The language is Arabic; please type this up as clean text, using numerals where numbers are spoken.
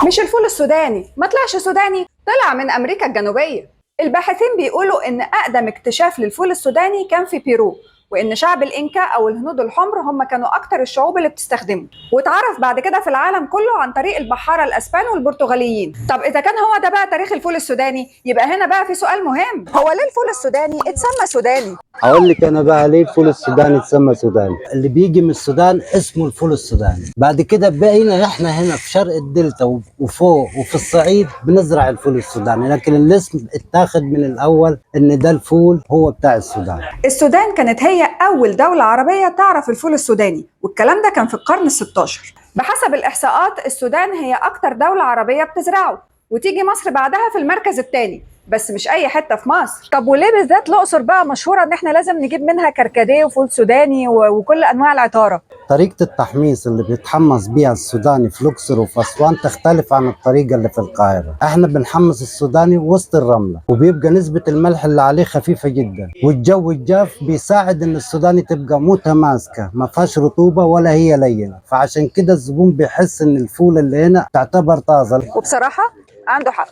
مش الفول السوداني، ما طلعش سوداني، طلع من أمريكا الجنوبية. الباحثين بيقولوا إن أقدم اكتشاف للفول السوداني كان في بيرو، وإن شعب الإنكا أو الهنود الحمر هم كانوا أكتر الشعوب اللي بتستخدمه، واتعرف بعد كده في العالم كله عن طريق البحارة الأسبان والبرتغاليين. طب إذا كان هو ده بقى تاريخ الفول السوداني، يبقى هنا بقى في سؤال مهم، هو ليه الفول السوداني اتسمى سوداني؟ هقول لك انا بقى ليه الفول السوداني اتسمى سوداني. اللي بيجي من السودان اسمه الفول السوداني. بعد كده بقينا احنا هنا في شرق الدلتا وفوق وفي الصعيد بنزرع الفول السوداني، لكن الاسم اتاخد من الاول ان ده الفول هو بتاع السودان. السودان كانت هي أول دولة عربية تعرف الفول السوداني، والكلام ده كان في القرن ال16. بحسب الإحصاءات السودان هي أكتر دولة عربية بتزرعه، وتيجي مصر بعدها في المركز الثاني، بس مش أي حتة في مصر. طب وليه بالذات الأقصر بقى مشهورة إن إحنا لازم نجيب منها كركديه وفول سوداني وكل أنواع العطارة؟ طريقة التحميص اللي بيتحمص بيها السوداني في الأقصر وفي أسوان تختلف عن الطريقة اللي في القاهرة. احنا بنحمص السوداني وسط الرملة، وبيبقى نسبة الملح اللي عليه خفيفة جدا، والجو الجاف بيساعد ان السوداني تبقى متماسكة، ما فيهاش رطوبة ولا هي لينة، فعشان كده الزبون بيحس ان الفول اللي هنا تعتبر طازة. وبصراحة عنده حق.